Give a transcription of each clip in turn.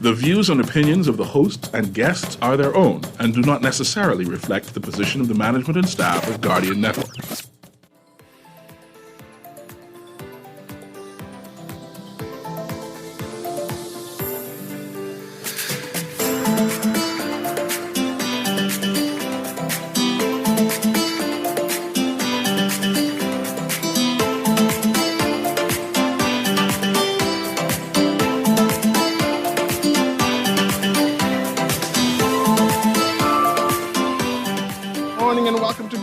The views and opinions of the hosts and guests are their own and do not necessarily reflect the position of the management and staff of Guardian Network.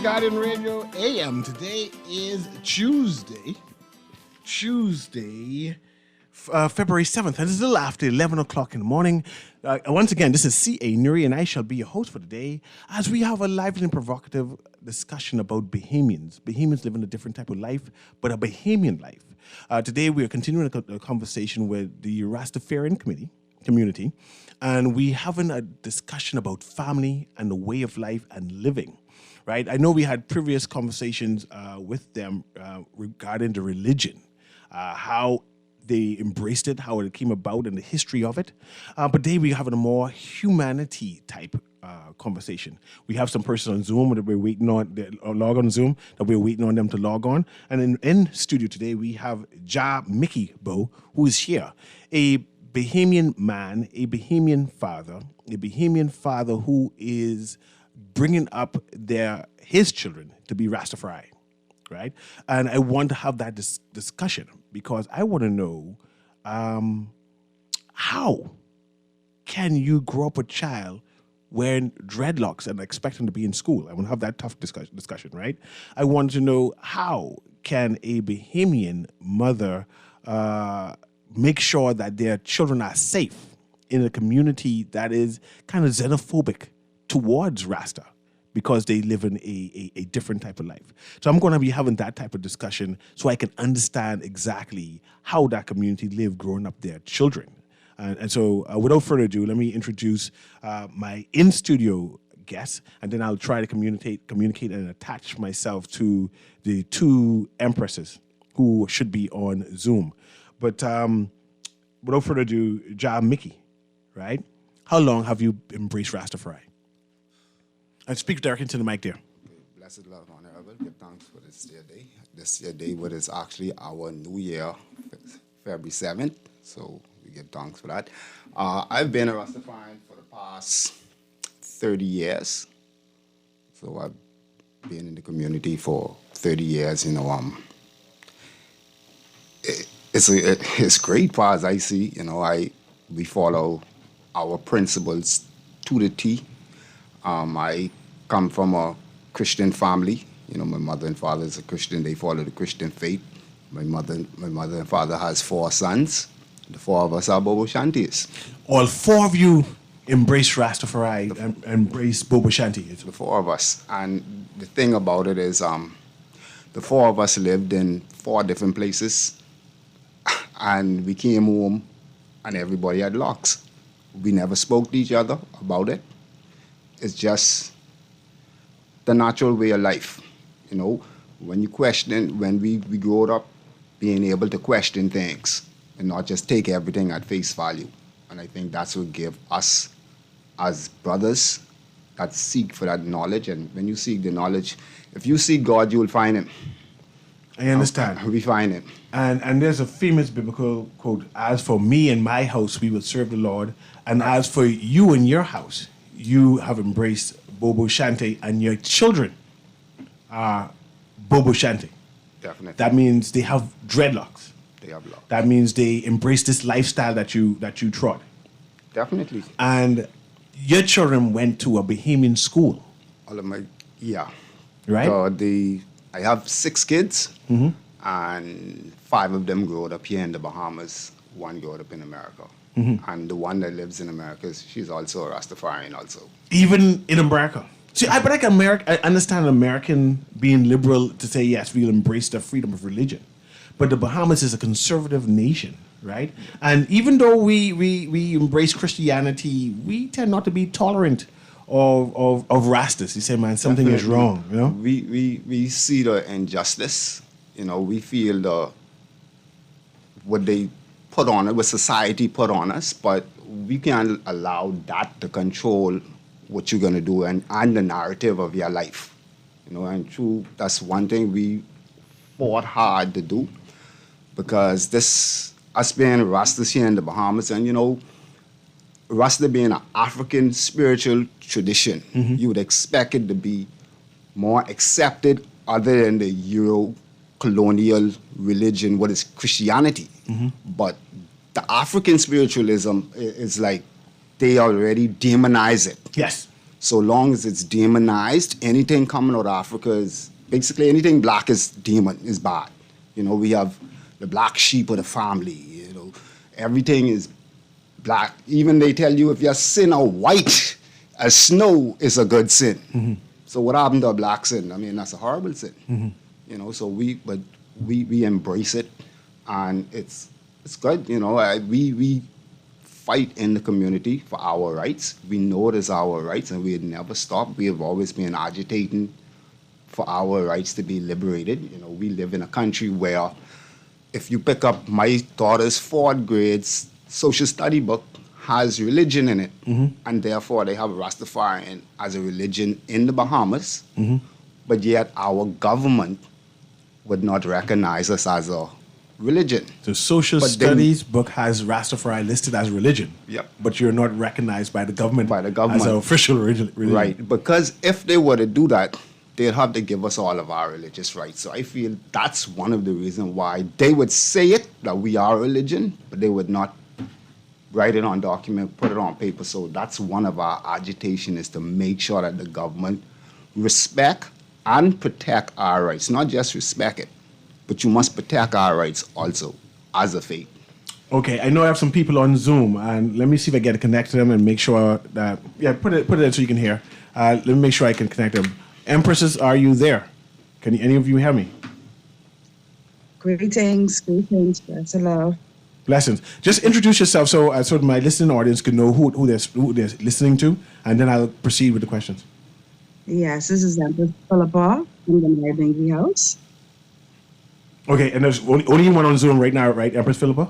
Guardian Radio AM. Today is Tuesday, February 7th, and it's a little after 11 o'clock in the morning. Once again, this is C.A. Newry, and I shall be your host for today as we have a lively and provocative discussion about Bahamians. Bahamians live in a different type of life, but a Bahamian life. Today, we are continuing a conversation with the Rastafarian community, and we're having a discussion about family and the way of life and living. Right, I know we had previous conversations with them regarding the religion, how they embraced it, how it came about, and the history of it. But today we're having a more humanity type conversation. We have some person on Zoom that we're waiting on, log on Zoom, that we're waiting on them to log on. And in studio today we have Mickey Bo, who is here, a Bahamian man, a Bahamian father who is bringing up his children to be Rastafari, right? And I want to have that discussion because I want to know how can you grow up a child wearing dreadlocks and expect him to be in school? I want to have that tough discussion, right? I want to know how can a Bahamian mother make sure that their children are safe in a community that is kind of xenophobic towards Rasta because they live in a different type of life. So I'm going to be having that type of discussion so I can understand exactly how that community lived growing up their children. And so without further ado, let me introduce my in-studio guests, and then I'll try to communicate and attach myself to the two empresses who should be on Zoom. But without further ado, Mickey, right? How long have you embraced Rastafari? And speak directly into the mic there. Blessed Lord, honorable, give thanks for this dear day. This dear day, what is actually our new year, February 7th. So we give thanks for that. I've been a Rastafarian for the past 30 years. So I've been in the community for 30 years. You know, it's great, far as I see. You know, we follow our principles to the T. I come from a Christian family. You know, my mother and father is a Christian. They follow the Christian faith. My mother and father has 4 sons. The 4 of us are Bobo Shanties. All 4 of you embrace Rastafari and embrace Bobo Shanti. The 4 of us. And the thing about it is the 4 of us lived in 4 different places. And we came home and everybody had locks. We never spoke to each other about it. It's just the natural way of life. You know, when we grew up being able to question things and not just take everything at face value. And I think that's what give us as brothers that seek for that knowledge. And when you seek the knowledge, if you seek God, you will find him. I understand. We find him. And there's a famous biblical quote, as for me and my house, we will serve the Lord. And as for you and your house, you have embraced Bobo Shanti, and your children are Bobo Shanti. Definitely. That means they have dreadlocks. They have locks. That means they embrace this lifestyle that you trod. Definitely. And your children went to a Bahamian school. All of my, yeah. Right? I have 6 kids, and 5 of them grew up here in the Bahamas. 1 grew up in America. And the one that lives in America, she's also a Rastafarian also. Even in America? See, I understand American being liberal to say, yes, we'll embrace the freedom of religion. But the Bahamas is a conservative nation, right? And even though we embrace Christianity, we tend not to be tolerant of Rastas. You say, man, something is wrong, you know? We see the injustice. You know, we feel what they put on it, what society put on us, but we can't allow that to control what you're going to do and the narrative of your life. You know, and true, that's one thing we fought hard to do, because this, us being Rastas here in the Bahamas, and you know, Rasta being an African spiritual tradition, you would expect it to be more accepted other than the Euro-colonial religion, what is Christianity. But the African spiritualism is like, they already demonize it. Yes. So long as it's demonized, anything coming out of Africa is, basically anything black is demon, is bad. You know, we have the black sheep of the family, you know, everything is black. Even they tell you if your sin are white as snow is a good sin. So what happened to a black sin? I mean, that's a horrible sin. You know, so we embrace it, and it's good. You know, we fight in the community for our rights. We know it is our rights, and we had never stopped. We have always been agitating for our rights to be liberated. You know, we live in a country where if you pick up my daughter's 4th grade's social study book, has religion in it, and therefore they have Rastafarian as a religion in the Bahamas, but yet our government would not recognize us as a religion. The social But then- studies book has Rastafari listed as religion. Yep. But you're not recognized by the government, By the government. as an official religion. Right, because if they were to do that, they'd have to give us all of our religious rights. So I feel that's one of the reasons why they would say it, that we are religion, but they would not write it on document, put it on paper. So that's one of our agitation, is to make sure that the government respect and protect our rights. Not just respect it, but you must protect our rights also as a faith. Okay, I know I have some people on Zoom, and let me see if I get to connect to them and make sure that, put it in so you can hear. Let me make sure I can connect them. Empresses, are you there? Can any of you hear me? Greetings, bless hello. Blessings. Just introduce yourself so my listening audience can know who they're listening to, and then I'll proceed with the questions. Yes, this is Empress Philippa from the Newry House. Okay, and there's only one on Zoom right now, right, Empress Philippa?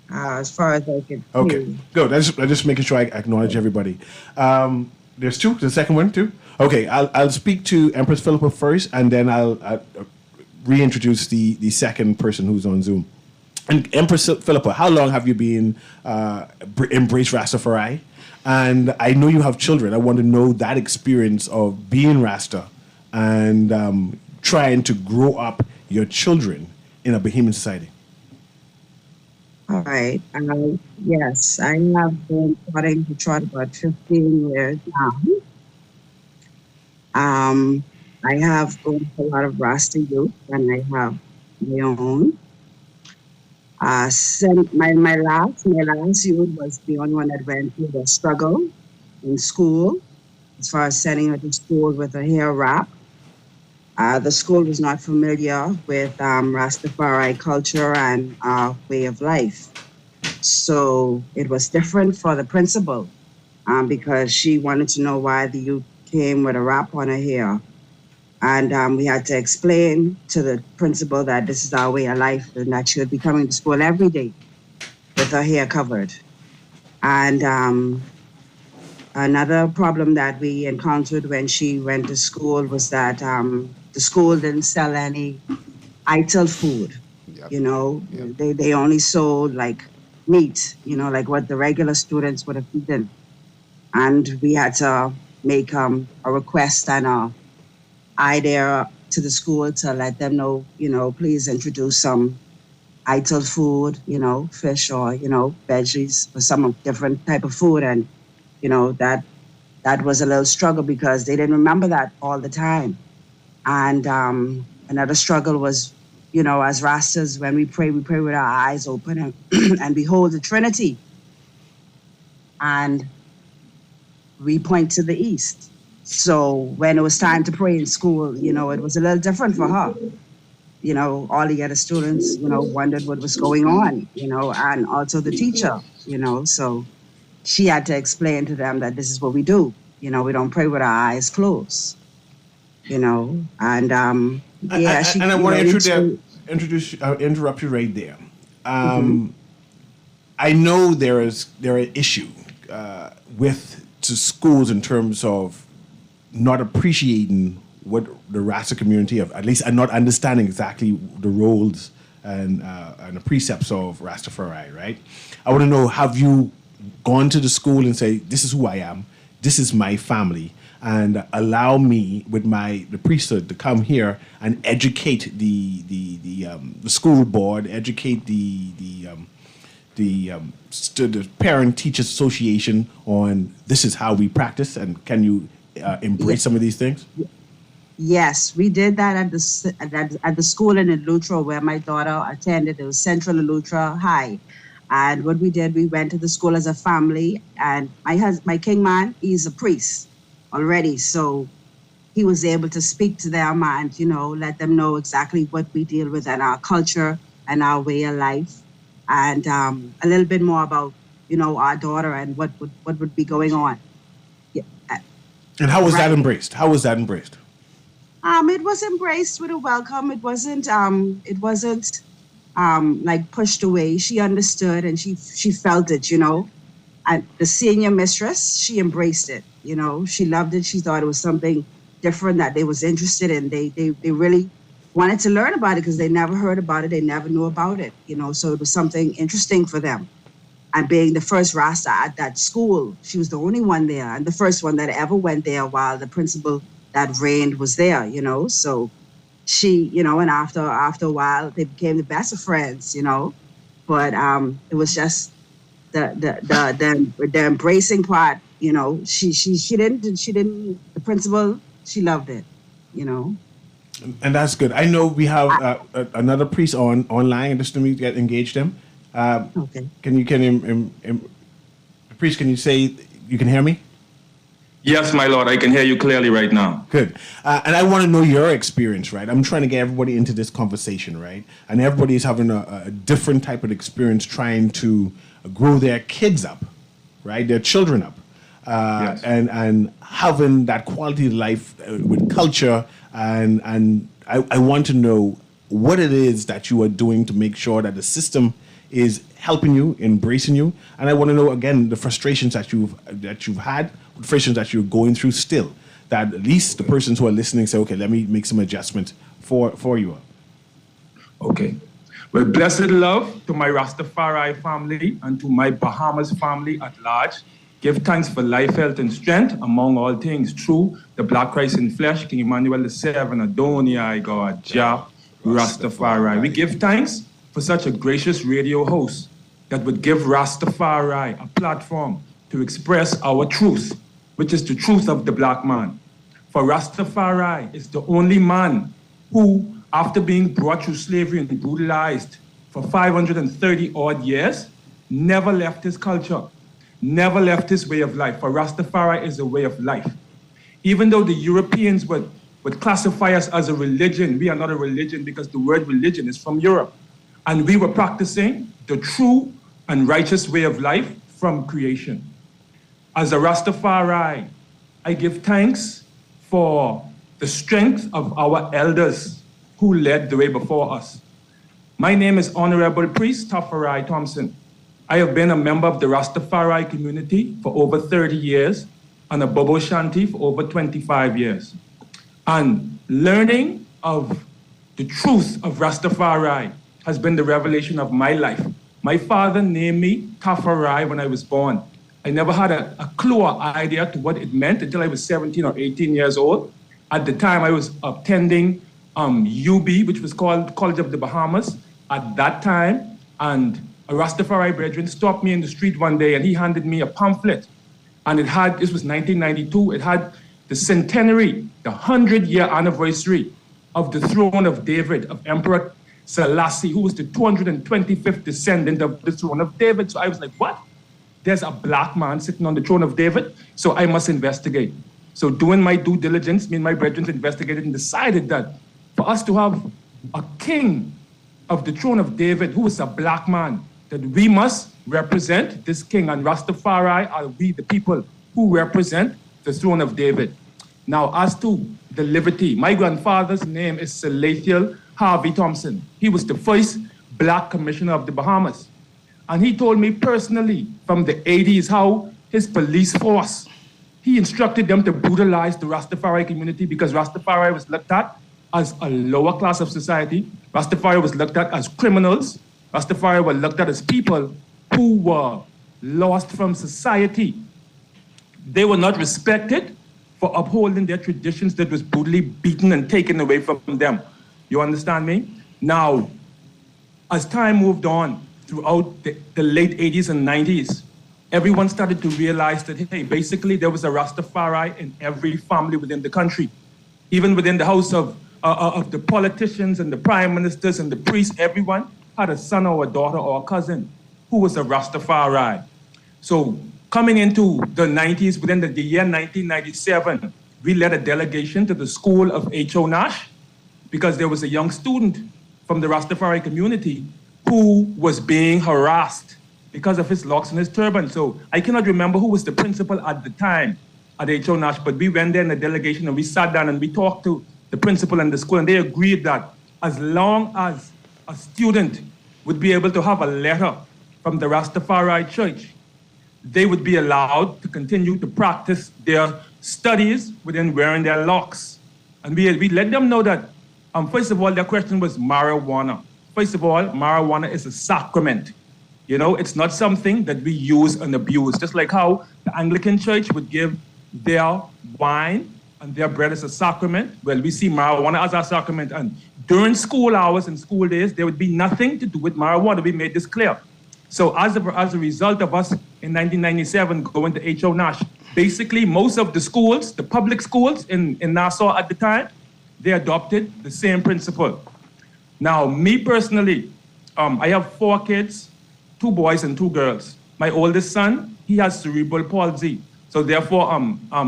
As far as I can Okay, hear. good. I'm just making sure I acknowledge everybody. There's two. The second one too. Okay, I'll speak to Empress Philippa first, and then I'll reintroduce the second person who's on Zoom. And Empress Philippa, how long have you been embraced Rastafari? And I know you have children. I want to know that experience of being Rasta and trying to grow up your children in a Bahamian society. All right. Yes, I have been starting to trot about 15 years now. I have gone to a lot of Rasta youth, and I have my own. My last youth was the only one that went through the struggle in school, as far as sending her to school with a hair wrap. The school was not familiar with Rastafari culture and way of life. So it was different for the principal because she wanted to know why the youth came with a wrap on her hair. And we had to explain to the principal that this is our way of life and that she would be coming to school every day with her hair covered. And another problem that we encountered when she went to school was that the school didn't sell any ITIL food. Yep. You know, Yep. they only sold like meat, you know, like what the regular students would have eaten. And we had to make a request and a idea to the school to let them know, you know, please introduce some ITIL food, you know, fish or, you know, veggies or some different type of food. And, you know, that was a little struggle because they didn't remember that all the time. And another struggle was, you know, as Rastas, when we pray with our eyes open and, and behold the Trinity. And we point to the east. So when it was time to pray in school, you know, it was a little different for her. You know, all the other students, you know, wondered what was going on, you know, and also the teacher, you know. So she had to explain to them that this is what we do. You know, we don't pray with our eyes closed, you know. And I want to interrupt you right there. I know there are issue with to schools in terms of not appreciating what the Rasta community of, at least, and not understanding exactly the roles and the precepts of Rastafari, right? I want to know, have you gone to the school and say, this is who I am, this is my family, and allow me with the priesthood to come here and educate the school board, educate the parent teachers association on this is how we practice, and can you embrace some of these things? Yes, we did that at the school in Eleuthera where my daughter attended. It was Central Eleuthera High. And what we did, we went to the school as a family, and my king man, he's a priest already. So he was able to speak to them and, let them know exactly what we deal with and our culture and our way of life. And a little bit more about, our daughter and what would be going on. Yeah. And how was that embraced? How was that embraced? It was embraced with a welcome. It wasn't like pushed away. She understood and she felt it, And the senior mistress, she embraced it, She loved it. She thought it was something different that they was interested in. They really wanted to learn about it because they never heard about it. They never knew about it, So it was something interesting for them. And being the first Rasta at that school, she was the only one there and the first one that ever went there while the principal that reigned was there, So she, and after a while, they became the best of friends, But it was just the embracing part, She didn't. The principal, she loved it, And that's good. I know we have another priest online, just to get engaged him. Okay. Priest, can you say you can hear me? Yes, my lord, I can hear you clearly right now. Good. And I want to know your experience, right? I'm trying to get everybody into this conversation, right? And everybody is having a different type of experience trying to grow their kids up, right? Their children up. Yes. And having that quality of life with culture. And I want to know what it is that you are doing to make sure that the system is helping you, embracing you. And I want to know, again, the frustrations that you've had, the frustrations that you're going through still, that at least the persons who are listening say, okay, let me make some adjustments for you. Okay. Well, blessed love to my Rastafari family and to my Bahamas family at large. Give thanks for life, health, and strength, among all things, through the Black Christ in flesh, King Emmanuel VII, Adonai, God, Jah, Rastafari. We give thanks for such a gracious radio host that would give Rastafari a platform to express our truth, which is the truth of the black man. For Rastafari is the only man who, after being brought through slavery and brutalized for 530 odd years, never left his culture, never left his way of life. For Rastafari is a way of life. Even though the Europeans would classify us as a religion, we are not a religion because the word religion is from Europe. And we were practicing the true and righteous way of life from creation. As a Rastafari, I give thanks for the strength of our elders who led the way before us. My name is Honorable Priest Tafari Thompson. I have been a member of the Rastafari community for over 30 years and a Bobo Shanti for over 25 years. And learning of the truth of Rastafari has been the revelation of my life. My father named me Tafari when I was born. I never had a clue or idea to what it meant until I was 17 or 18 years old. At the time, I was attending UB, which was called College of the Bahamas at that time. And a Rastafari brethren stopped me in the street one day and he handed me a pamphlet. And this was 1992, it had the centenary, the 100-year anniversary of the throne of David, of Emperor Selassie, who was the 225th descendant of the throne of David. So I was like, what? There's a black man sitting on the throne of David, so I must investigate. So doing my due diligence, me and my brethren investigated and decided that for us to have a king of the throne of David, who is a black man, that we must represent this king, and Rastafari are we the people who represent the throne of David. Now, as to the liberty, my grandfather's name is Salathiel Harvey Thompson. He was the first black commissioner of the Bahamas. And he told me personally from the 80s how his police force, he instructed them to brutalize the Rastafari community because Rastafari was looked at as a lower class of society. Rastafari was looked at as criminals. Rastafari were looked at as people who were lost from society. They were not respected for upholding their traditions that was brutally beaten and taken away from them. You understand me? Now, as time moved on throughout the late 80s and 90s, everyone started to realize that, hey, basically there was a Rastafari in every family within the country. Even within the house of the politicians and the prime ministers and the priests, everyone had a son or a daughter or a cousin who was a Rastafari. So coming into the 90s, within the year 1997, we led a delegation to the school of H.O. Nash because there was a young student from the Rastafari community who was being harassed because of his locks and his turban. So I cannot remember who was the principal at the time at H.O. Nash, but we went there in a delegation and we sat down and we talked to the principal and the school, and they agreed that as long as a student would be able to have a letter from the Rastafari Church, they would be allowed to continue to practice their studies within wearing their locks. And we let them know that, first of all, their question was marijuana. First of all, marijuana is a sacrament. You know, it's not something that we use and abuse. Just like how the Anglican Church would give their wine and their bread as a sacrament. Well, we see marijuana as a sacrament. And during school hours and school days, there would be nothing to do with marijuana. We made this clear. So as a result of us in 1997 going to H.O. Nash, basically most of the schools, the public schools in Nassau at the time, they adopted the same principle. Now, me personally, I have 4 kids, 2 boys and 2 girls. My oldest son, he has cerebral palsy. So therefore,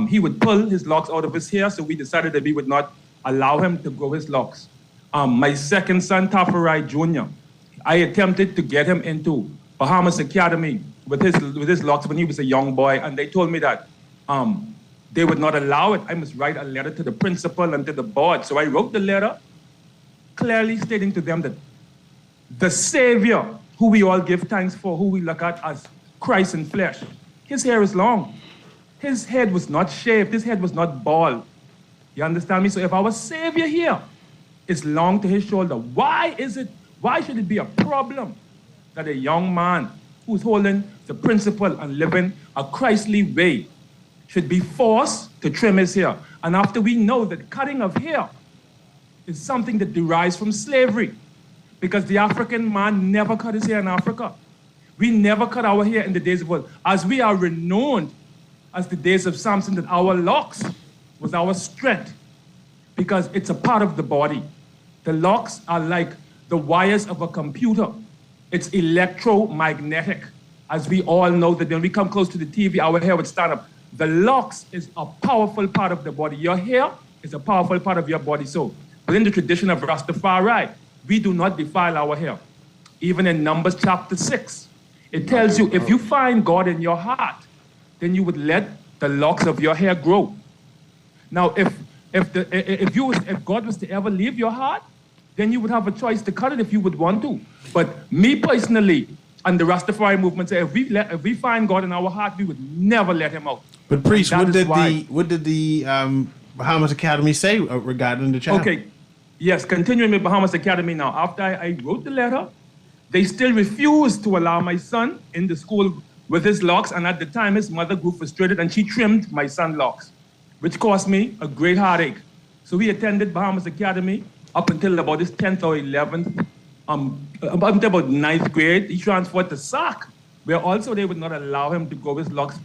he would pull his locks out of his hair, so we decided that we would not allow him to grow his locks. My second son, Tafarai Jr., I attempted to get him into Bahamas Academy with his locks when he was a young boy, and they told me that they would not allow it. I must write a letter to the principal and to the board. So I wrote the letter clearly stating to them that the Savior, who we all give thanks for, who we look at as Christ in flesh, his hair is long. His head was not shaved. His head was not bald. You understand me? So if our Savior here is long to his shoulder, why should it be a problem that a young man who's holding the principle and living a Christly way should be forced to trim his hair? And after we know that cutting of hair is something that derives from slavery, because the African man never cut his hair in Africa. We never cut our hair in the days of old. As we are renowned as the days of Samson, that our locks was our strength, because it's a part of the body. The locks are like the wires of a computer. It's electromagnetic. As we all know that when we come close to the TV, our hair would stand up. The locks is a powerful part of the body. Your hair is a powerful part of your body. So within the tradition of Rastafari, we do not defile our hair. Even in Numbers chapter 6, it tells you if you find God in your heart, then you would let the locks of your hair grow. Now, if God was to ever leave your heart, then you would have a choice to cut it if you would want to. But me personally, and the Rastafari movement say, if we find God in our heart, we would never let him out. But priest, what did the Bahamas Academy say regarding the child? Okay, yes, continuing with Bahamas Academy now. After I wrote the letter, they still refused to allow my son in the school with his locks, and at the time his mother grew frustrated and she trimmed my son's locks, which caused me a great heartache. So we attended Bahamas Academy up until about his 10th or 11th, up until about 9th grade. He transferred to SAC, where also they would not allow him to grow his locks.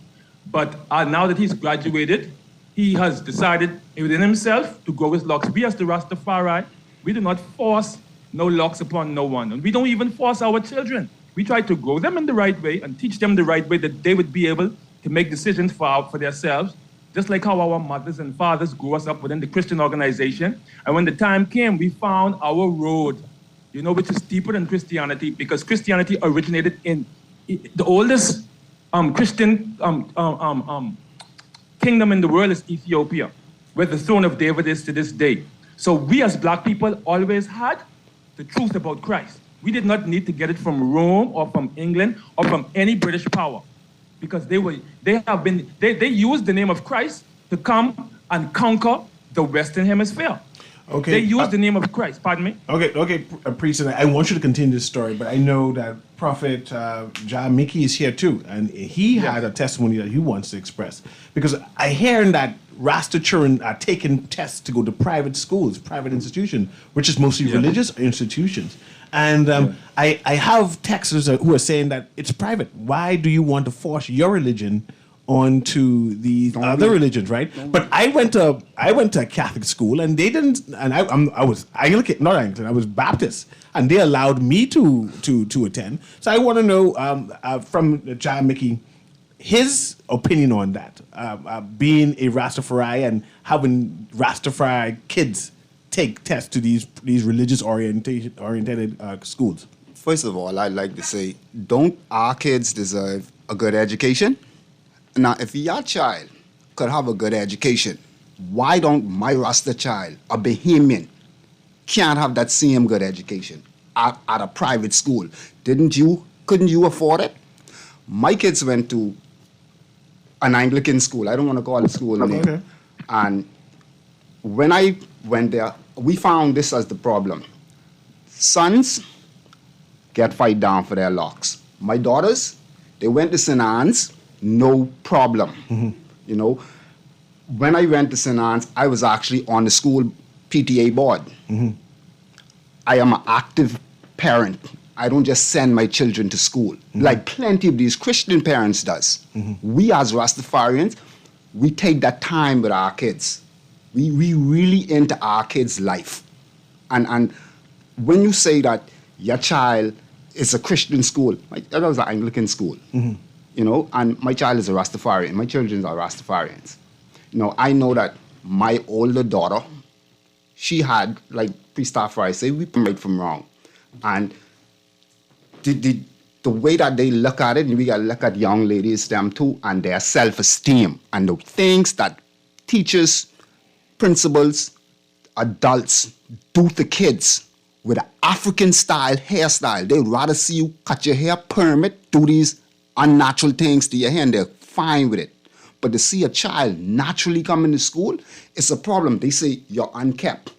But now that he's graduated, he has decided within himself to grow his locks. We as the Rastafari, we do not force no locks upon no one. And we don't even force our children. We try to grow them in the right way and teach them the right way that they would be able to make decisions for themselves, just like how our mothers and fathers grew us up within the Christian organization. And when the time came, we found our road, which is deeper than Christianity, because Christianity originated in the oldest Christian kingdom in the world is Ethiopia, where the throne of David is to this day. So we as black people always had the truth about Christ. We did not need to get it from Rome or from England or from any British power, because they used the name of Christ to come and conquer the Western Hemisphere. Okay. They used the name of Christ. Pardon me? Okay, priest, and I want you to continue this story, but I know that Prophet John Mickey is here too, and he had a testimony that he wants to express. Because I hear that Rasta children are taking tests to go to private schools, private institutions, which is mostly religious institutions. And I have texters who are saying that it's private. Why do you want to force your religion onto the other religions, right? But I went to a Catholic school, and they didn't. And I was Anglican, not Anglican. I was Baptist, and they allowed me to attend. So I want to know from John Mickey his opinion on that, being a Rastafari and having Rastafari kids take tests to these religious oriented schools. First of all, I'd like to say, don't our kids deserve a good education? Now, if your child could have a good education, why don't my Rasta child, a Bahamian, can't have that same good education at a private school? Couldn't you afford it? My kids went to an Anglican school. I don't want to call it school name. Okay. And when I went there, we found this as the problem. Sons get fight down for their locks. My daughters, they went to St. Anne's, no problem. You know, when I went to St. Anne's, I was actually on the school PTA board. I am an active parent. I don't just send my children to school like plenty of these Christian parents does. We as Rastafarians, we take that time with our kids. We really into our kids' life. And when you say that your child is a Christian school, that was an Anglican school, you know, and my child is a Rastafarian. My children are Rastafarians. You know, I know that my older daughter, she had, like Priest Afri say, we right from wrong. And the way that they look at it, and we got to look at young ladies, them too, and their self-esteem, and the things that teachers, principals, adults do to kids with an African-style hairstyle. They'd rather see you cut your hair, perm it, do these unnatural things to your hair, and they're fine with it. But to see a child naturally coming to school, it's a problem. They say, you're unkept.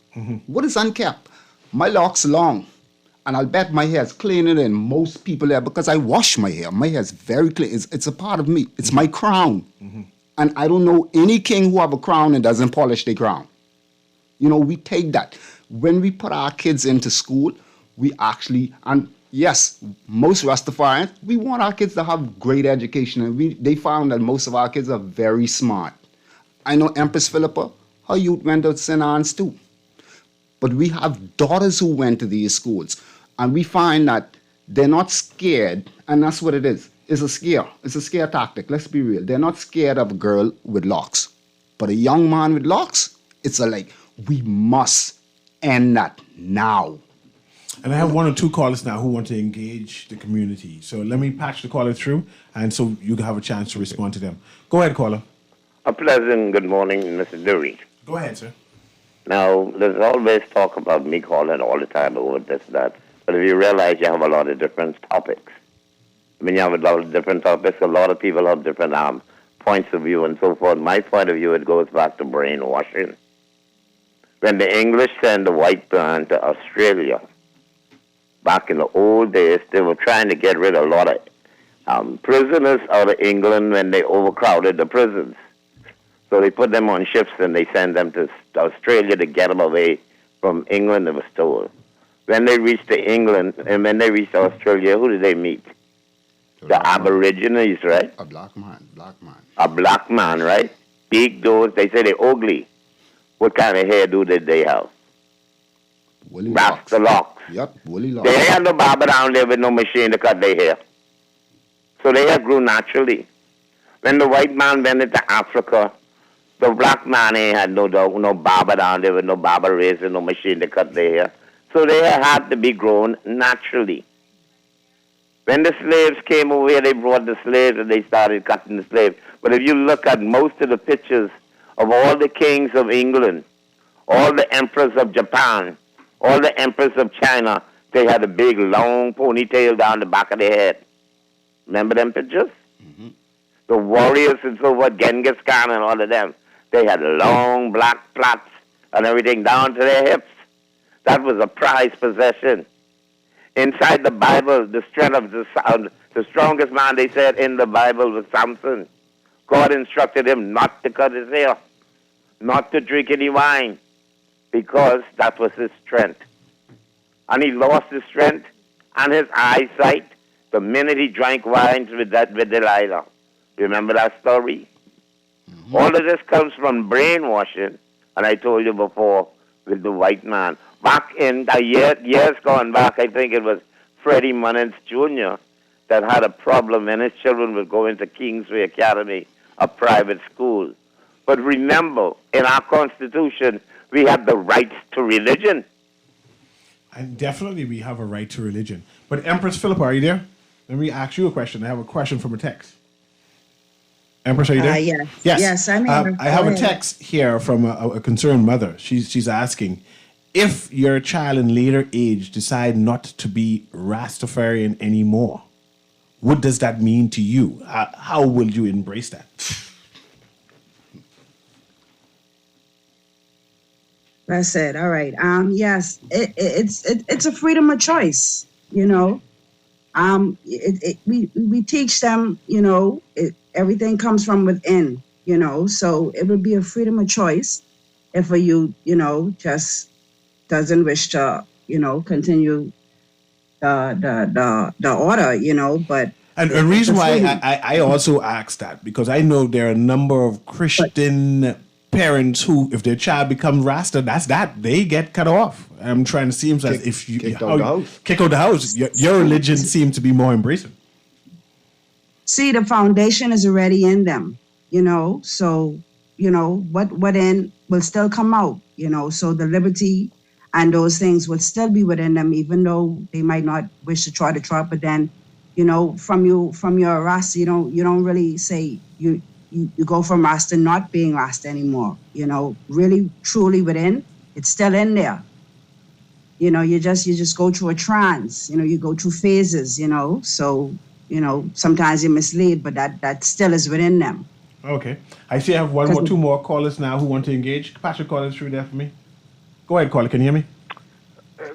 What is unkept? My locks long, and I'll bet my hair is cleaner than most people there because I wash my hair. My hair is very clean. It's a part of me. It's my crown. And I don't know any king who have a crown and doesn't polish their crown. You know, we take that. When we put our kids into school, we actually, and yes, most Rastafarians, we want our kids to have great education. And they found that most of our kids are very smart. I know Empress Philippa, her youth went to St. Anne's too. But we have daughters who went to these schools. And we find that they're not scared, and that's what it is. It's a scare. It's a scare tactic. Let's be real. They're not scared of a girl with locks. But a young man with locks, it's we must end that now. And I have one or two callers now who want to engage the community. So let me patch the caller through, and so you can have a chance to respond to them. Go ahead, caller. A pleasant good morning, Mr. Newry. Go ahead, sir. Now, there's always talk about me calling all the time over this, that. But if you realize you have a lot of different topics, when you have a lot of different topics, a lot of people have different points of view and so forth. My point of view, it goes back to brainwashing. When the English sent the white man to Australia, back in the old days, they were trying to get rid of a lot of prisoners out of England when they overcrowded the prisons. So they put them on ships and they sent them to Australia to get them away from England, they were told. When they reached England and when they reached Australia, who did they meet? The Aborigines, right? A black man. A black man, right? Big nose. They say they're ugly. What kind of hairdo did they have? Woolly Rasta locks. Yep, woolly locks. They had no barber down there with no machine to cut their hair. So their hair grew naturally. When the white man went into Africa, the black man ain't had no barber down there with no barber razor, no machine to cut their hair. So they had to be grown naturally. When the slaves came over here, they brought the slaves and they started cutting the slaves. But if you look at most of the pictures of all the kings of England, all the emperors of Japan, all the emperors of China, They had a big, long ponytail down the back of their head. Remember them pictures? Mm-hmm. The warriors and so forth, Genghis Khan and all of them. They had long black plaits and everything down to their hips. That was a prized possession. Inside the Bible, the strength of the strongest man, they said, in the Bible was Samson. God instructed him not to cut his hair, not to drink any wine, because that was his strength. And he lost his strength and his eyesight the minute he drank wine with Delilah. Remember that story? Mm-hmm. All of this comes from brainwashing, and I told you before, with the white man. Back in years gone back, I think it was Freddie Munnins Jr. that had a problem and his children would go into Kingsway Academy, a private school. But remember, in our Constitution, we have the right to religion. And definitely we have a right to religion. But Empress Philippa, are you there? Let me ask you a question. I have a question from a text. Empress, are you there? Yes. Yes. Yes, I'm here. I have a text here from a concerned mother. She's asking, if your child in later age decide not to be Rastafarian anymore, what does that mean to you? How will you embrace that? That's it. All right. Yes, it's a freedom of choice. You know, we teach them. You know, everything comes from within. You know, so it would be a freedom of choice if a youth, you know, just doesn't wish to, you know, continue the order. You know, but. And the reason why I also ask that, because I know there are a number of Christian parents who, if their child becomes Rasta, that's that. They get cut off. I'm trying to see as if you kick out the house. Kick out the house. Your religion seems to be more embracing. See, the foundation is already in them, you know, so, you know, what in will still come out, you know, so the liberty and those things will still be within them, even though they might not wish to try, but then, you know, from your Rasta, you don't really say you go from Rasta not being Rasta anymore, you know, really truly within, it's still in there. You know, you just go through a trance, you know, you go through phases, you know, so, you know, sometimes you mislead, but that still is within them. Okay. I see I have two more callers now who want to engage. Patrick, call through there for me. Go ahead, caller. Can you hear me?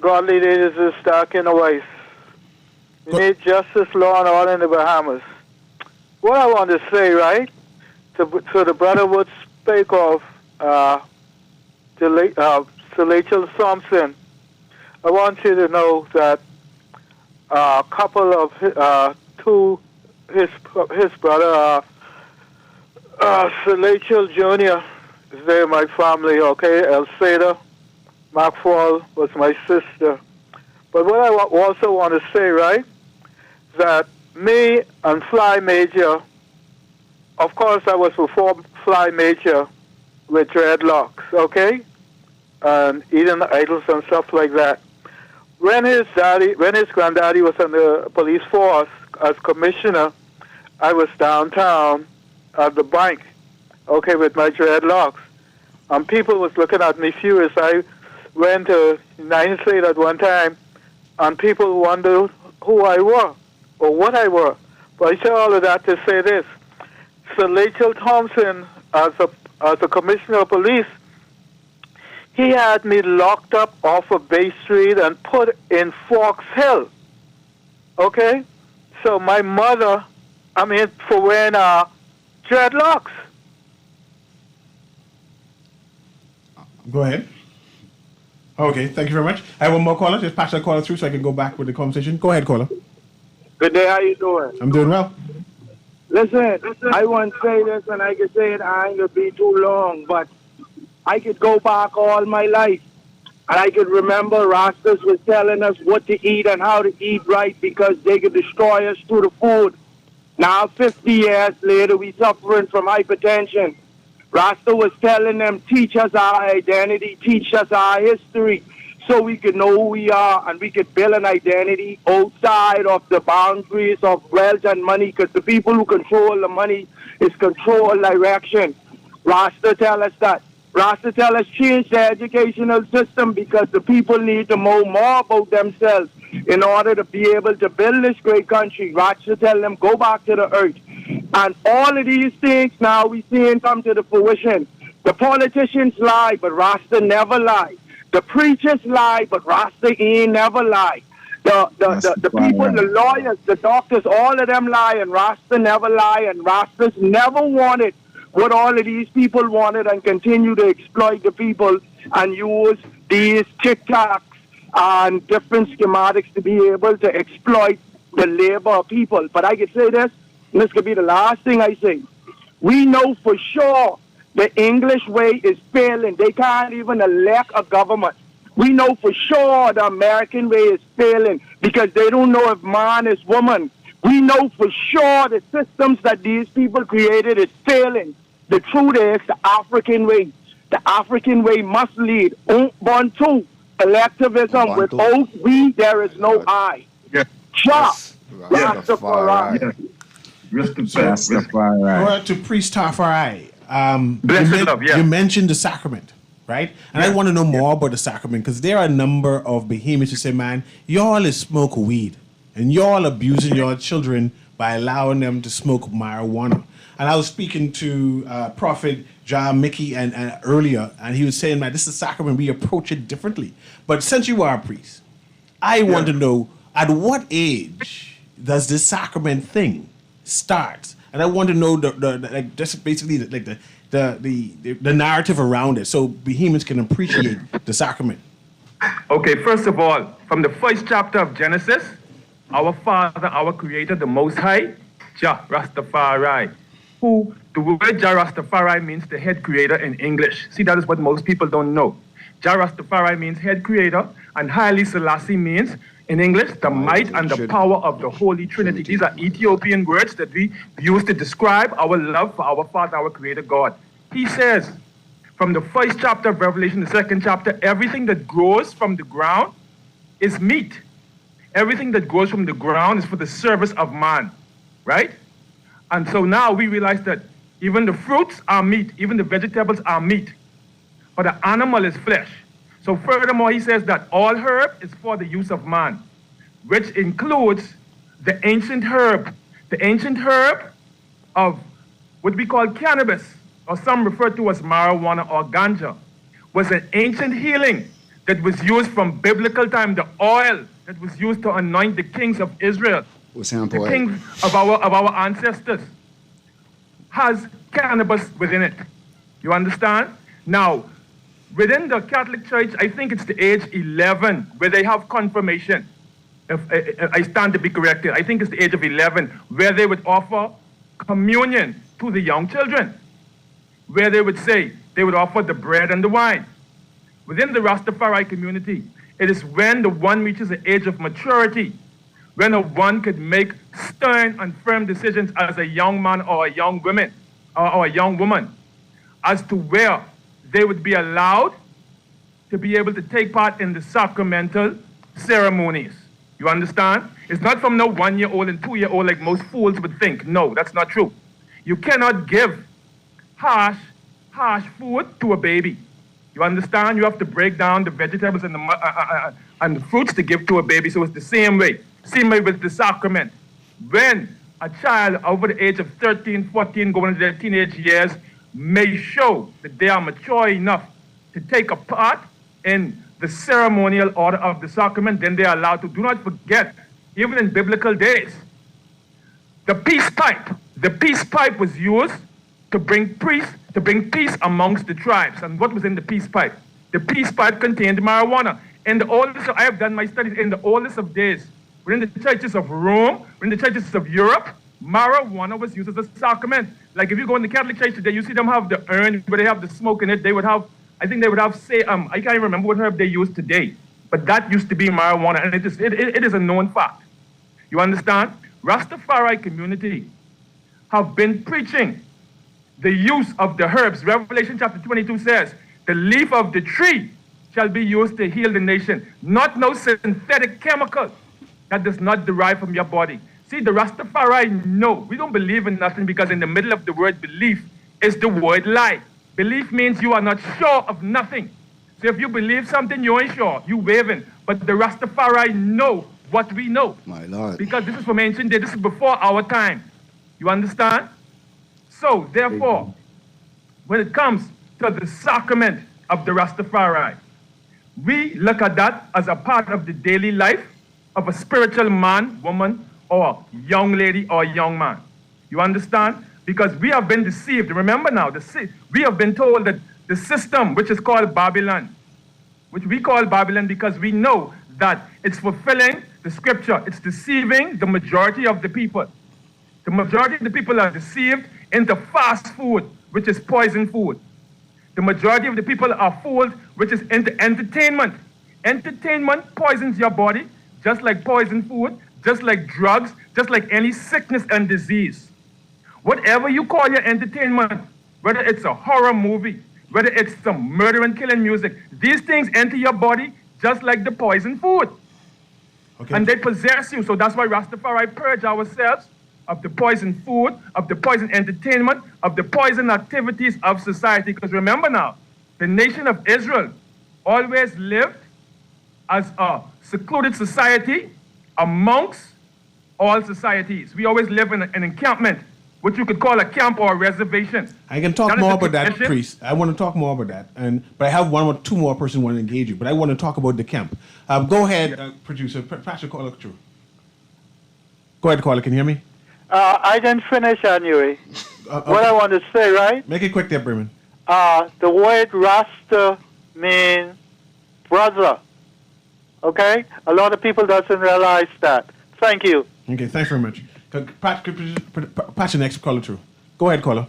Godly leaders is stuck in the waste. We need justice, law, and order in the Bahamas. What I want to say, right, so the brother would speak of Sir Rachel Thompson. I want you to know that a couple of his brother, Sir Rachel Jr. is there in my family, okay? Elsada Maxwell was my sister. But what I also want to say, right, that me and Fly Major, of course I was before Fly Major with dreadlocks, okay? And eating idols and stuff like that. When his granddaddy was on the police force as commissioner, I was downtown at the bank, okay, with my dreadlocks. And people was looking at me furious. I went to 9th Street at one time, and people wondered who I were or what I were. But I say all of that to say this. Sir Rachel Thompson, as a commissioner of police, he had me locked up off of Bay Street and put in Fox Hill. Okay? So my mother, for wearing dreadlocks. Go ahead. Okay, thank you very much. I have one more caller. Just pass that caller through so I can go back with the conversation. Go ahead, caller. Good day, how you doing? I'm doing well. Listen, I want to say this, and I could say it, I ain't going to be too long, but I could go back all my life, and I could remember Rastas was telling us what to eat and how to eat right because they could destroy us through the food. Now, 50 years later, we suffering from hypertension. Rasta was telling them, teach us our identity, teach us our history, so we could know who we are and we could build an identity outside of the boundaries of wealth and money, because the people who control the money is control direction. Rasta tell us that Rasta tell us change the educational system because the people need to know more about themselves in order to be able to build this great country. Rasta tell them go back to the earth. And all of these things now we seeing come to the fruition. The politicians lie, but Rasta never lie. The preachers lie, but Rasta ain't never lie. The people, the lawyers, the doctors, all of them lie, and Rasta never lie, and Rastas never wanted what all of these people wanted and continue to exploit the people and use these TikToks and different schematics to be able to exploit the labor of people. But I can say this, and this could be the last thing I say. We know for sure the English way is failing. They can't even elect a government. We know for sure the American way is failing because they don't know if man is woman. We know for sure the systems that these people created is failing. The truth is the African way. The African way must lead. Ubuntu, collectivism. Without we, there is no I. Yes. Just Rastafari. Rastafari. Rastafari. Go to Priest Tafari. Blessed you mentioned the sacrament, right? And I want to know more about the sacrament because there are a number of behemoths who say, man, y'all is smoke weed and y'all abusing your children by allowing them to smoke marijuana. And I was speaking to Prophet John Mickey and earlier, and he was saying that this is a sacrament, we approach it differently. But since you are a priest, I want to know at what age does this sacrament thing start? And I want to know just basically the narrative around it, so Bohemians can appreciate the sacrament. Okay, first of all, from the first chapter of Genesis, our Father, our Creator, the Most High, Jah Rastafari, who the word Jah Rastafari means the head creator in English. See, that is what most people don't know. Jah Rastafari means head creator, and Haile Selassie means, in English, the might and the power of the Holy Trinity. These are Ethiopian words that we use to describe our love for our Father, our Creator God. He says, from the first chapter of Revelation, the second chapter, everything that grows from the ground is meat. Everything that grows from the ground is for the service of man, right? And so now we realize that even the fruits are meat, even the vegetables are meat, but the animal is flesh. So furthermore, he says that all herb is for the use of man, which includes the ancient herb of what we call cannabis, or some refer to as marijuana or ganja, was an ancient healing that was used from biblical time. The oil that was used to anoint the kings of Israel, the kings of our ancestors, has cannabis within it. You understand? Now, within the Catholic Church, I think it's the age 11 where they have confirmation. If I stand to be corrected, I think it's the age of 11 where they would offer communion to the young children, where they would say they would offer the bread and the wine. Within the Rastafari community, it is when the one reaches the age of maturity, when a one could make stern and firm decisions as a young man or a young woman, or a young woman, as to where they would be allowed to be able to take part in the sacramental ceremonies. You understand? It's not from no 1-year-old and 2-year-old like most fools would think. No, that's not true. You cannot give harsh food to a baby. You understand? You have to break down the vegetables and the fruits to give to a baby. So it's the same way. Same way with the sacrament. When a child over the age of 13, 14, going into their teenage years, may show that they are mature enough to take a part in the ceremonial order of the sacrament, then they are allowed to. Do not forget, even in biblical days, the peace pipe was used to bring peace amongst the tribes. And what was in the peace pipe? The peace pipe contained marijuana. In the oldest, I have done my studies in the oldest of days, within the churches of Rome, within the churches of Europe, marijuana was used as a sacrament. Like if you go in the Catholic Church today, you see them have the urn where they have the smoke in it. They would have, I think they would have, say, I can't even remember what herb they use today, but that used to be marijuana, and it is a known fact. You understand? Rastafari community have been preaching the use of the herbs. Revelation chapter 22 says, the leaf of the tree shall be used to heal the nation, not no synthetic chemical that does not derive from your body. See, the Rastafari, no, we don't believe in nothing because in the middle of the word belief is the word lie. Belief means you are not sure of nothing. So if you believe something, you ain't sure. You waving. But the Rastafari know what we know. My Lord. Because this is from ancient days. This is before our time. You understand? So, therefore, when it comes to the sacrament of the Rastafari, we look at that as a part of the daily life of a spiritual man, woman, or young lady or young man. You understand? Because we have been deceived. Remember now, we have been told that the system, which is called Babylon, which we call Babylon because we know that it's fulfilling the scripture. It's deceiving the majority of the people. The majority of the people are deceived into fast food, which is poison food. The majority of the people are fooled, which is into entertainment. Entertainment poisons your body, just like poison food, just like drugs, just like any sickness and disease. Whatever you call your entertainment, whether it's a horror movie, whether it's some murder and killing music, these things enter your body just like the poison food. Okay. And they possess you. So that's why Rastafari purge ourselves of the poison food, of the poison entertainment, of the poison activities of society. Because remember now, the nation of Israel always lived as a secluded society amongst all societies. We always live in an encampment, which you could call a camp or a reservation. I can talk more about that, priest. I want to talk more about that, but I have two more persons want to engage you. But I want to talk about the camp. Go ahead, producer. Pastor Caller, through. Go ahead, Caller. Can you hear me? I didn't finish anyway. Okay. What I want to say, right? Make it quick there, Bremen. The word Rasta means brother. Okay? A lot of people doesn't realize that. Thank you. Okay, thanks very much. Patch the next caller through. Go ahead, caller.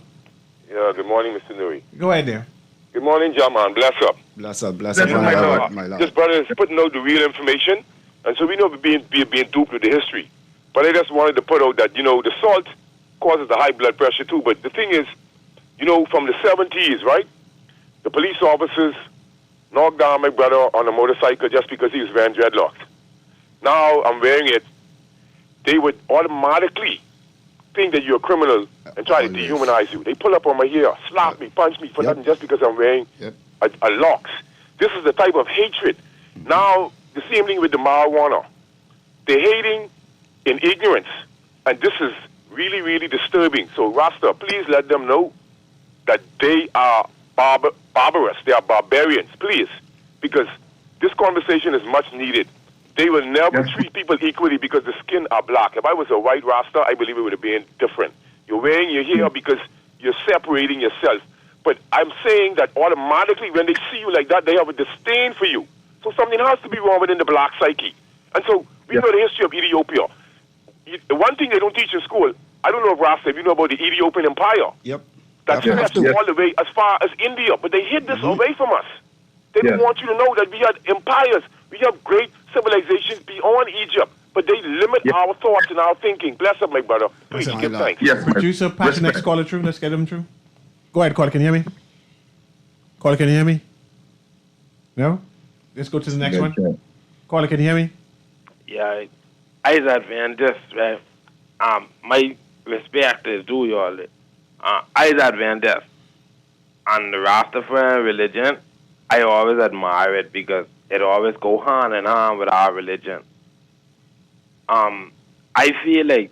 Yeah, good morning, Mr. Newry. Go ahead there. Good morning, Jaman. Bless up. Bless up, Bless up, my Lord. This brother is putting out the real information, and so we know we're being duped with the history. But I just wanted to put out that, the salt causes the high blood pressure too. But the thing is, from the 70s, right? The police officers knocked down my brother on a motorcycle just because he was wearing dreadlocks. Now I'm wearing it. They would automatically think that you're a criminal and try to dehumanize you. They pull up on my hair, slap me, punch me for nothing just because I'm wearing a locks. This is the type of hatred. Now, the same thing with the marijuana. They're hating in ignorance, and this is really, really disturbing. So, Rasta, please let them know that they are barbarous. They are barbarians, please, because this conversation is much needed. They will never treat people equally because the skin are black. If I was a white Rasta, I believe it would have been different. You're wearing your hair because you're separating yourself. But I'm saying that automatically when they see you like that, they have a disdain for you. So something has to be wrong within the black psyche. And so we know the history of Ethiopia. The one thing they don't teach in school, I don't know if Rasta, if you know about the Ethiopian Empire. Yep. That stretched all the way as far as India. But they hid this away from us. They don't want you to know that we had empires. We have great civilizations beyond Egypt, but they limit our thoughts and our thinking. Bless up, my brother. Please give thanks. Yes, producer, pass the next caller through. Let's get him through. Go ahead, caller. Can you hear me? Caller, can you hear me? No? Let's go to the next one. Caller, can you hear me? Yeah, I Adventist, right? My respect is due y'all. I Adventist. And the Rastafarian religion, I always admire it because it always go hand in hand with our religion. I feel like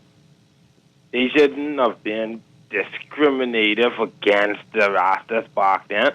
they shouldn't have been discriminative against the Rastas back then.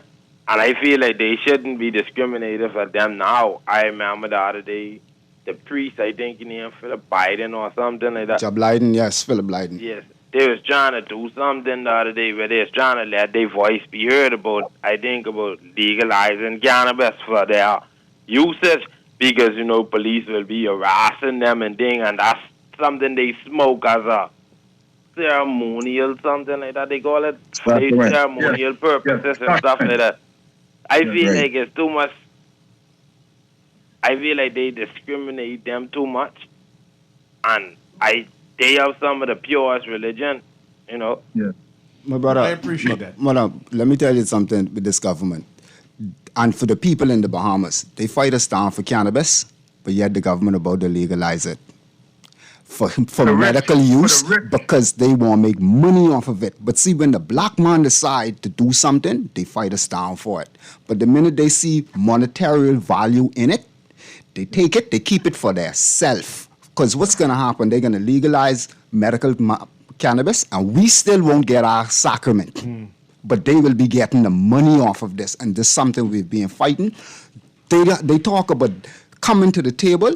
And I feel like they shouldn't be discriminative at them now. I remember the other day, the priest, I think his name Philip Biden or something like that. Biden, yes, Philip Biden. Yes. They was trying to do something the other day where they was trying to let their voice be heard about, I think, about legalizing cannabis for their usage because, police will be harassing them and thing, and that's something they smoke as a ceremonial, something like that. They call it ceremonial purposes and stuff like that. I feel like it's too much. I feel like they discriminate them too much, and they have some of the purest religion, Yeah. My brother, I appreciate that. Brother, let me tell you something with this government. And for the people in the Bahamas, they fight us down for cannabis, but yet the government about to legalize it. for medical use because they want to make money off of it. But see, when the black man decide to do something, they fight us down for it. But the minute they see monetary value in it, they take it, they keep it for their self. Because what's going to happen? They're going to legalize medical cannabis, and we still won't get our sacrament. But they will be getting the money off of this, and this is something we've been fighting. They talk about coming to the table.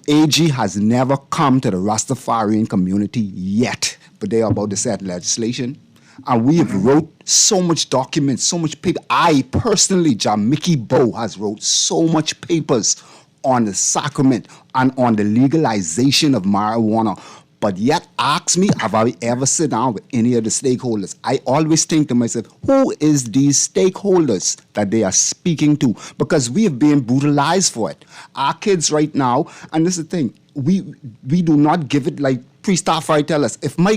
AG has never come to the Rastafarian community yet, but they are about to set legislation. And we have wrote so much documents, so much paper. I personally, Mickey Bow, has wrote so much papers on the sacrament and on the legalization of marijuana. But yet, ask me, have I ever sit down with any of the stakeholders? I always think to myself, who is these stakeholders that they are speaking to? Because we have been brutalized for it. Our kids right now, and this is the thing, we do not give it like Priest Tafari tell us, if my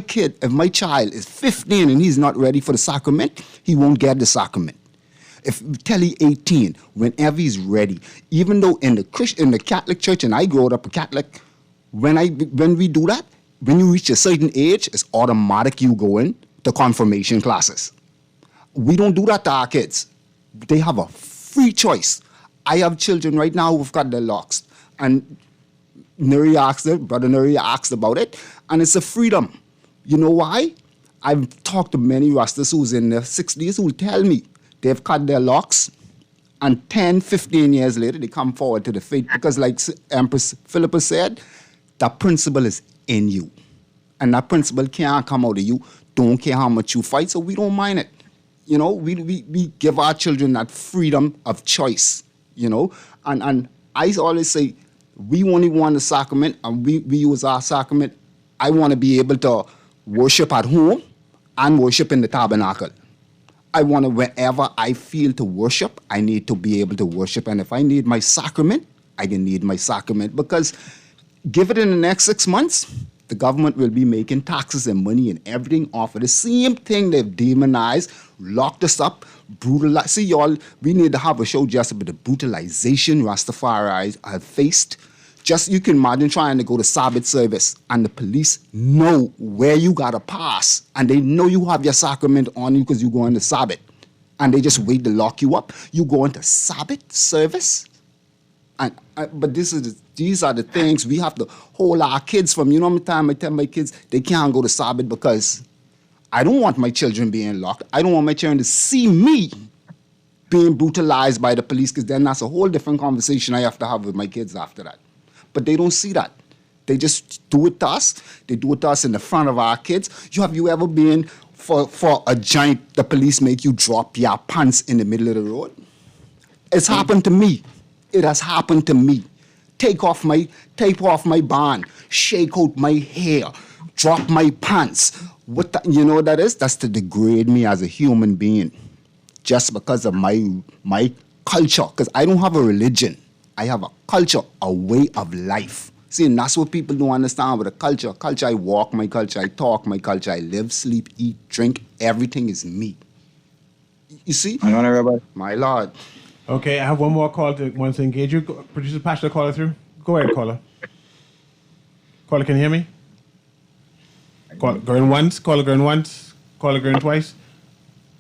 child is 15 and he's not ready for the sacrament, he won't get the sacrament. If tell he 18, whenever he's ready, even though in the Catholic Church, and I grew up a Catholic, when we do that, when you reach a certain age, it's automatic you go in to confirmation classes. We don't do that to our kids. They have a free choice. I have children right now who've got their locks, and Brother Newry asked about it, and it's a freedom. You know why? I've talked to many Rastas who's in their 60s who will tell me they've cut their locks, and 10, 15 years later, they come forward to the faith because, like Empress Philippa said, that principle is in you. And that principle can't come out of you. Don't care how much you fight, so we don't mind it. You know, we give our children that freedom of choice, you know. And I always say, we only want the sacrament, and we use our sacrament. I want to be able to worship at home and worship in the tabernacle. I want to, wherever I feel to worship, I need to be able to worship. And if I need my sacrament, I can need my sacrament. Because give it in the next 6 months, the government will be making taxes and money and everything off of the same thing they've demonized, locked us up, brutalized. See, y'all, we need to have a show just about the brutalization Rastafari have faced. Just, you can imagine trying to go to Sabbath service and the police know where you got to pass, and they know you have your sacrament on you because you go into Sabbath, and they just wait to lock you up. You go into Sabbath service? But these are the things we have to hold our kids from. You know how many times I tell my kids they can't go to Sabbath because I don't want my children being locked. I don't want my children to see me being brutalized by the police, because then that's a whole different conversation I have to have with my kids after that. But they don't see that. They just do it to us. They do it to us in the front of our kids. Have you ever been for a giant, the police make you drop your pants in the middle of the road? It's happened to me. It has happened to me. Take off my band, shake out my hair, drop my pants. You know what that is? That's to degrade me as a human being, just because of my culture. Because I don't have a religion. I have a culture, a way of life. See, and that's what people don't understand with a culture. Culture, I walk my culture, I talk my culture, I live, sleep, eat, drink. Everything is me. You see? My honor, Rabbi. My Lord. Okay, I have one more call to want to engage you. Producer Pasha, caller through. Go ahead, caller. Caller, can you hear me? Caller going once, caller going once, caller going twice.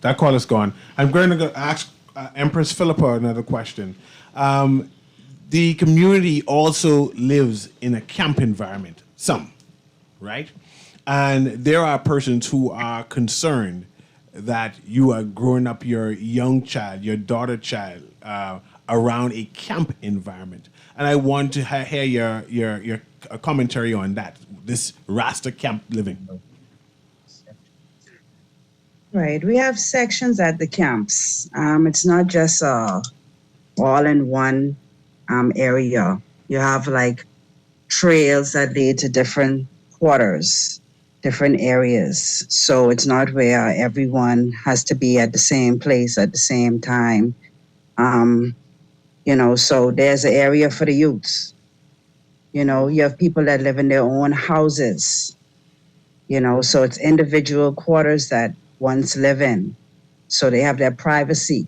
That caller's gone. I'm going to ask Empress Philippa another question. The community also lives in a camp environment, some, right? And there are persons who are concerned that you are growing up your young child, your daughter child, around a camp environment. And I want to hear your commentary on that, this Rasta camp living. Right. We have sections at the camps. It's not just all in one area. You have like trails that lead to different quarters, different areas. So it's not where everyone has to be at the same place at the same time. So there's an area for the youths. You have people that live in their own houses. So it's individual quarters that ones live in. So they have their privacy,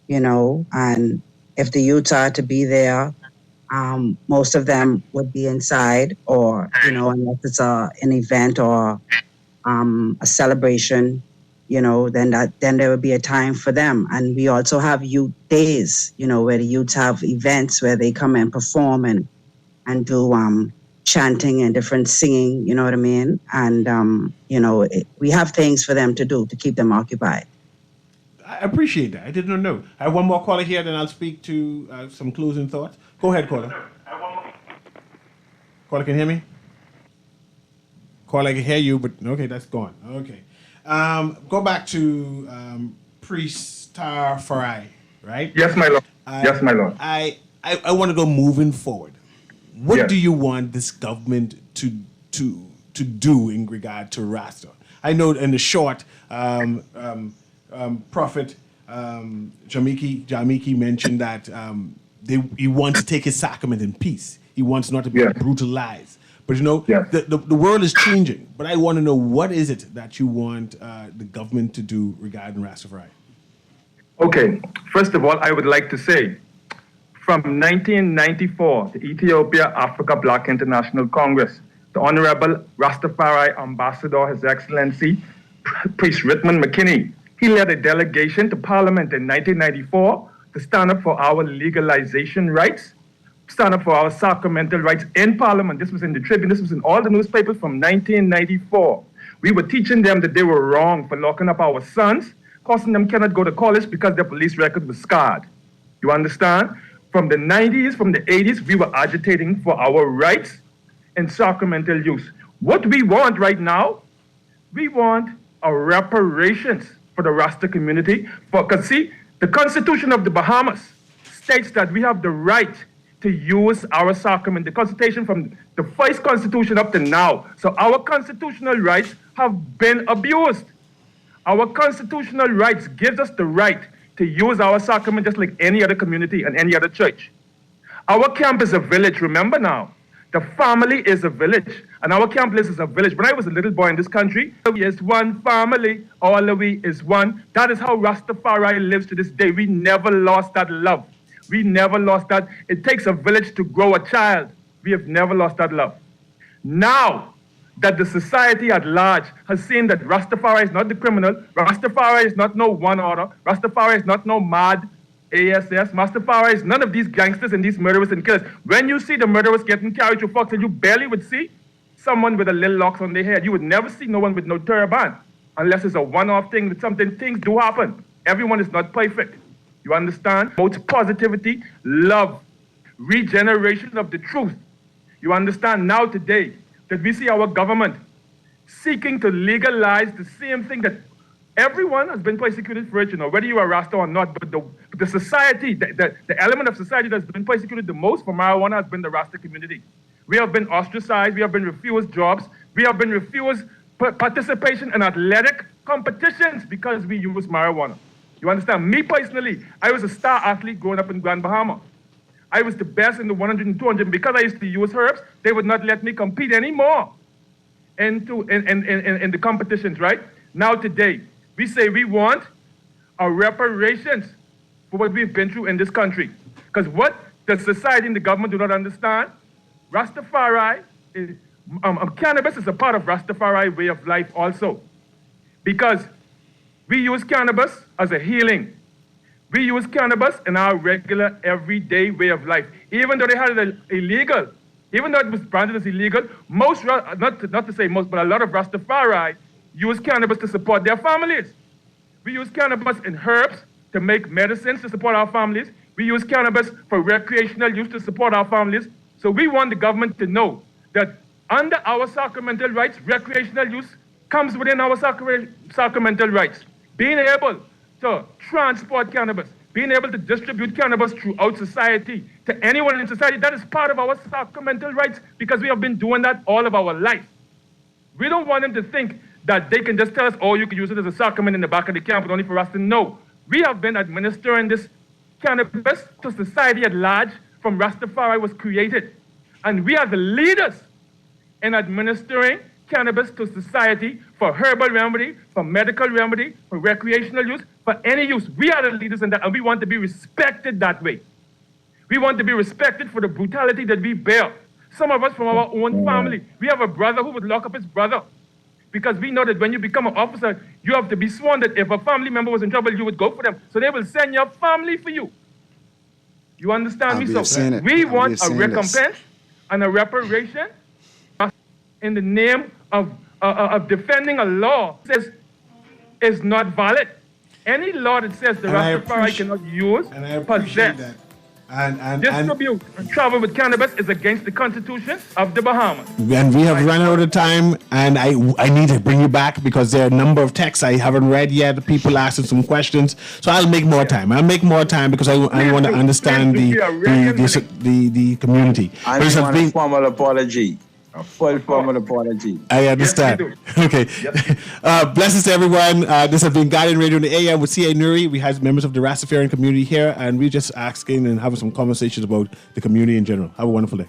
and if the youths are to be there, Most of them would be inside, or unless it's an event or a celebration, then there would be a time for them. And we also have youth days, where the youths have events where they come and perform and do chanting and different singing, you know what I mean? And we have things for them to do to keep them occupied. I appreciate that. I did not know. I have one more caller here, then I'll speak to some closing thoughts. Go ahead, caller. Caller, can you hear me? Caller, I can hear you, but okay, that's gone. Okay. Go back to Priest Farai, right? Yes, my lord. Yes, my lord. I want to go moving forward. What do you want this government to do in regard to Rasta? I know in the short, Prophet Jamiki mentioned that he wants to take his sacrament in peace. He wants not to be brutalized. But the world is changing. But I want to know, what is it that you want the government to do regarding Rastafari? Okay. First of all, I would like to say, from 1994, the Ethiopia Africa Black International Congress, the Honorable Rastafari Ambassador, His Excellency, Priest Richmond McKinney, he led a delegation to Parliament in 1994 to stand up for our legalization rights, stand up for our sacramental rights in Parliament. This was in the Tribune, this was in all the newspapers from 1994. We were teaching them that they were wrong for locking up our sons, causing them cannot go to college because their police record was scarred. You understand? From the 90s, from the 80s, we were agitating for our rights in sacramental use. What we want right now, we want a reparations for the Rasta community. Because see, the Constitution of the Bahamas states that we have the right to use our sacrament. The Constitution from the first Constitution up to now. So our constitutional rights have been abused. Our constitutional rights gives us the right to use our sacrament just like any other community and any other church. Our camp is a village, remember now. The family is a village, and our camp list is a village. When I was a little boy in this country, we is one family, all of we is one. That is how Rastafari lives to this day. We never lost that love. We never lost that. It takes a village to grow a child. We have never lost that love. Now that the society at large has seen that Rastafari is not the criminal, Rastafari is not no one order, Rastafari is not no mad ASS, Rastafari is none of these gangsters and these murderers and killers. When you see the murderers getting carried through Foxhill, you barely would see someone with a little locks on their head. You would never see no one with no turban, unless it's a one-off thing that something, things do happen. Everyone is not perfect. You understand? Both positivity, love, regeneration of the truth. You understand now today that we see our government seeking to legalize the same thing that everyone has been persecuted for it, whether you are Rasta or not, but the society, the element of society that's been persecuted the most for marijuana has been the Rasta community. We have been ostracized, we have been refused jobs, we have been refused participation in athletic competitions because we use marijuana. You understand? Me personally, I was a star athlete growing up in Grand Bahama. I was the best in the 100 and 200. Because I used to use herbs, they would not let me compete anymore in the competitions, right? Now today, we say we want a reparations for what we've been through in this country. Because what the society and the government do not understand, Rastafari, cannabis is a part of Rastafari way of life also. Because we use cannabis as a healing. We use cannabis in our regular, everyday way of life. Even though they had it illegal, even though it was branded as illegal, most, not to say most, but a lot of Rastafari use cannabis to support their families. We use cannabis in herbs to make medicines to support our families. We use cannabis for recreational use to support our families. So we want the government to know that under our sacramental rights, recreational use comes within our sacramental rights. Being able to transport cannabis, being able to distribute cannabis throughout society to anyone in society, that is part of our sacramental rights because we have been doing that all of our life. We don't want them to think that they can just tell us, oh, you can use it as a sacrament in the back of the camp, but only for us to know. We have been administering this cannabis to society at large from Rastafari was created. And we are the leaders in administering cannabis to society for herbal remedy, for medical remedy, for recreational use, for any use. We are the leaders in that, and we want to be respected that way. We want to be respected for the brutality that we bear. Some of us from our own family. We have a brother who would lock up his brother. Because we know that when you become an officer, you have to be sworn that if a family member was in trouble, you would go for them. So they will send your family for you. You understand me? So we want a recompense and a reparation in the name of defending a law that says is not valid. Any law that says the Rastafari cannot use, possess, distribute, and travel with cannabis is against the Constitution of the Bahamas. And we have run out of time, and I need to bring you back because there are a number of texts I haven't read yet. People asking some questions, so I'll make more time. I'll make more time because I want to understand the community. I want a formal apology. A full formal apology. I understand. Yes, okay. Yep. Blessings to everyone. This has been Guardian Radio in the AM with C.A. Newry. We have members of the Rastafarian community here, and we're just asking and having some conversations about the community in general. Have a wonderful day.